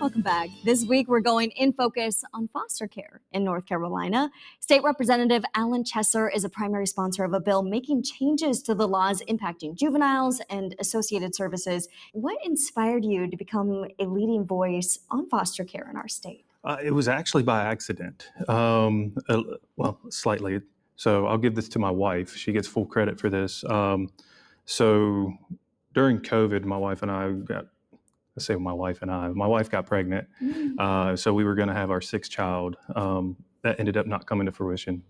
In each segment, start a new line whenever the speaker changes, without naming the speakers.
Welcome back. This week, we're going in focus on foster care in North Carolina. State Representative Alan Chesser is a primary sponsor of a bill making changes to the laws impacting juveniles and associated services. What inspired you to become a leading voice on foster care in our state?
It was actually by accident, well, slightly. So I'll give this to my wife. She gets full credit for this. So during COVID, my wife got pregnant. So we were going to have our sixth child. That ended up not coming to fruition.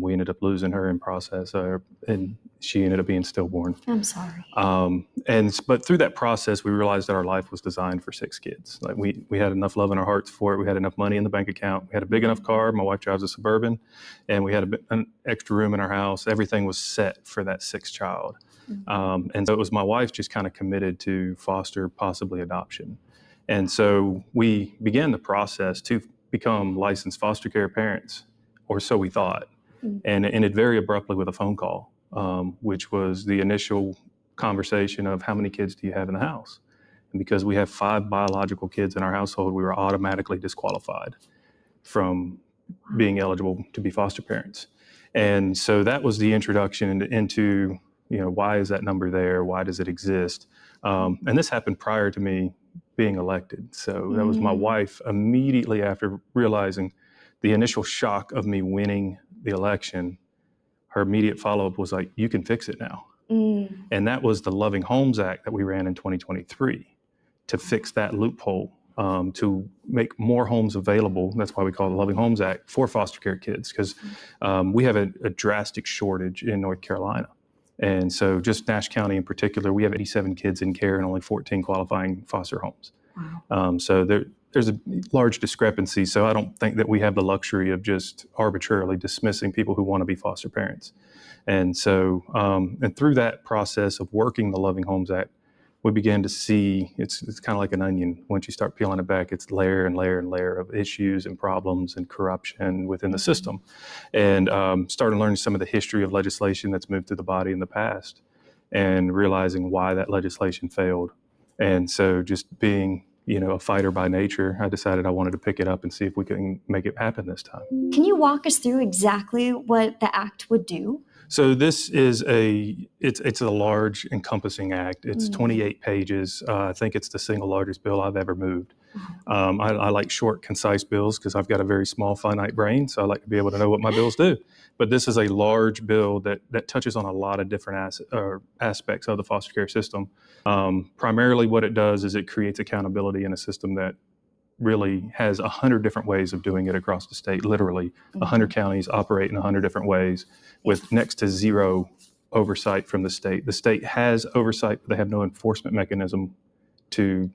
We ended up losing her in process, and she ended up being stillborn.
I'm sorry.
But through that process, we realized that our life was designed for 6 kids. Like we had enough love in our hearts for it. We had enough money in the bank account. We had a big enough car. My wife drives a Suburban, and we had an extra room in our house. Everything was set for that 6th child. And so it was my wife just kind of committed to foster, possibly adoption. And so we began the process to become licensed foster care parents, or so we thought. And it ended very abruptly with a phone call, which was the initial conversation of how many kids do you have in the house? And because we have 5 biological kids in our household, we were automatically disqualified from being eligible to be foster parents. And so that was the introduction into why is that number there? Why does it exist? And this happened prior to me being elected. So that was my wife immediately after realizing the initial shock of me winning the election. Her immediate follow-up was like, you can fix it now. And that was the Loving Homes Act that we ran in 2023 to fix that loophole, to make more homes available. That's why we call it the Loving Homes Act for foster care kids, because we have a drastic shortage in North Carolina. And so just Nash County in particular, we have 87 kids in care and only 14 qualifying foster homes. Wow. So there's a large discrepancy. So I don't think that we have the luxury of just arbitrarily dismissing people who want to be foster parents. And so, and through that process of working the Loving Homes Act, we began to see it's kind of like an onion. Once you start peeling it back, it's layer and layer and layer of issues and problems and corruption within the system. And started learning some of the history of legislation that's moved through the body in the past and realizing why that legislation failed. And so just being a fighter by nature, I decided I wanted to pick it up and see if we can make it happen this time.
Can you walk us through exactly what the act would do?
So this is it's a large encompassing act. It's 28 pages. I think it's the single largest bill I've ever moved. I like short, concise bills because I've got a very small, finite brain. So I like to be able to know what my bills do. But this is a large bill that touches on a lot of different aspects of the foster care system. Primarily what it does is it creates accountability in a system that really has 100 different ways of doing it across the state. Literally 100 counties operate in 100 different ways with next to zero oversight from the state. The state has oversight, but they have no enforcement mechanism to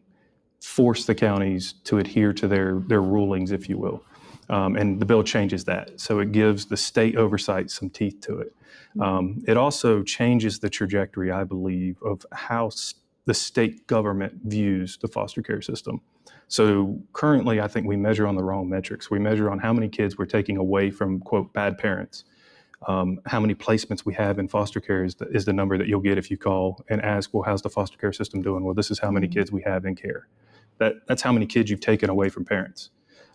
force the counties to adhere to their rulings, if you will. And the bill changes that. So it gives the state oversight some teeth to it. It also changes the trajectory, I believe, of how the state government views the foster care system. So currently, I think we measure on the wrong metrics. We measure on how many kids we're taking away from, quote, bad parents. How many placements we have in foster care is the number that you'll get if you call and ask, well, how's the foster care system doing? Well, this is how many kids we have in care. That's how many kids you've taken away from parents.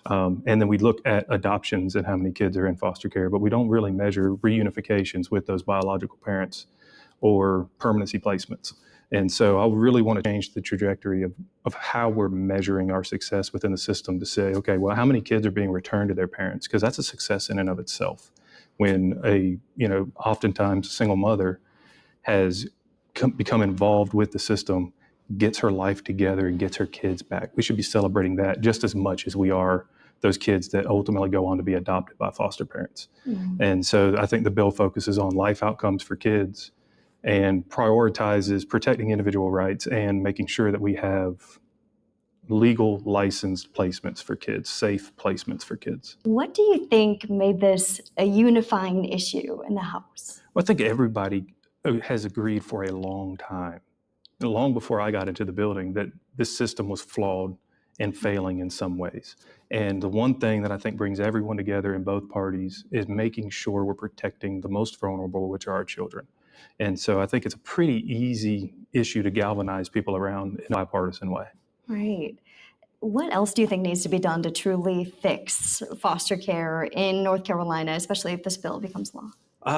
And then we look at adoptions and how many kids are in foster care, but we don't really measure reunifications with those biological parents or permanency placements. And so I really want to change the trajectory of how we're measuring our success within the system to say, okay, well, how many kids are being returned to their parents? Because that's a success in and of itself. When oftentimes a single mother has become involved with the system, gets her life together and gets her kids back. We should be celebrating that just as much as we are those kids that ultimately go on to be adopted by foster parents. And so I think the bill focuses on life outcomes for kids and prioritizes protecting individual rights and making sure that we have legal licensed placements for kids, safe placements for kids.
What do you think made this a unifying issue in the House?
Well, I think everybody has agreed for a long time, long before I got into the building, that this system was flawed and failing in some ways. And the one thing that I think brings everyone together in both parties is making sure we're protecting the most vulnerable, which are our children. And so I think it's a pretty easy issue to galvanize people around in a bipartisan way.
Right. What else do you think needs to be done to truly fix foster care in North Carolina, especially if this bill becomes law?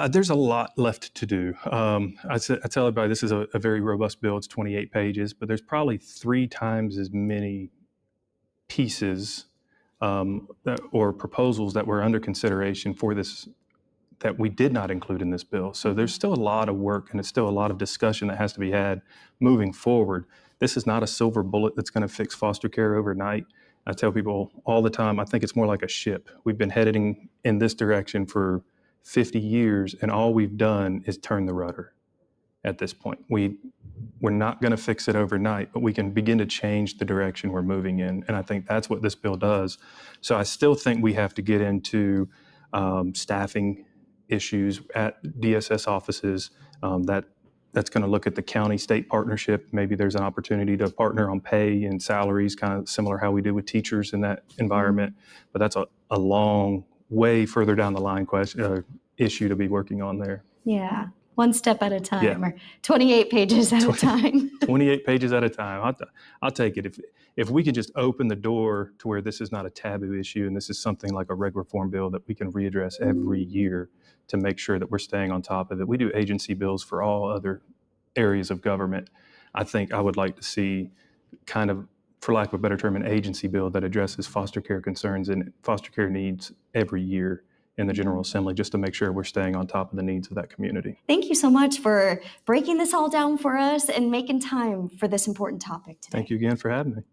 There's a lot left to do. I tell everybody this is a very robust bill. It's 28 pages, but there's probably 3 times as many pieces or proposals that were under consideration for this that we did not include in this bill. So there's still a lot of work and it's still a lot of discussion that has to be had moving forward. This is not a silver bullet that's going to fix foster care overnight. I tell people all the time, I think it's more like a ship. We've been heading in this direction for 50 years, and all we've done is turn the rudder at this point. We're not going to fix it overnight, but we can begin to change the direction we're moving in. And I think that's what this bill does. So I still think we have to get into staffing issues at DSS offices. That's going to look at the county-state partnership. Maybe there's an opportunity to partner on pay and salaries, kind of similar how we did with teachers in that environment. But that's a long way further down the line issue to be working on there.
Yeah, one step at a time,
Yeah.
or 28 pages at a time.
28 pages at a time. I'll take it. If we could just open the door to where this is not a taboo issue and this is something like a reg reform bill that we can readdress every year to make sure that we're staying on top of it. We do agency bills for all other areas of government. I think I would like to see kind of, for lack of a better term, an agency bill that addresses foster care concerns and foster care needs every year in the General Assembly, just to make sure we're staying on top of the needs of that community.
Thank you so much for breaking this all down for us and making time for this important topic today.
Thank you again for having me.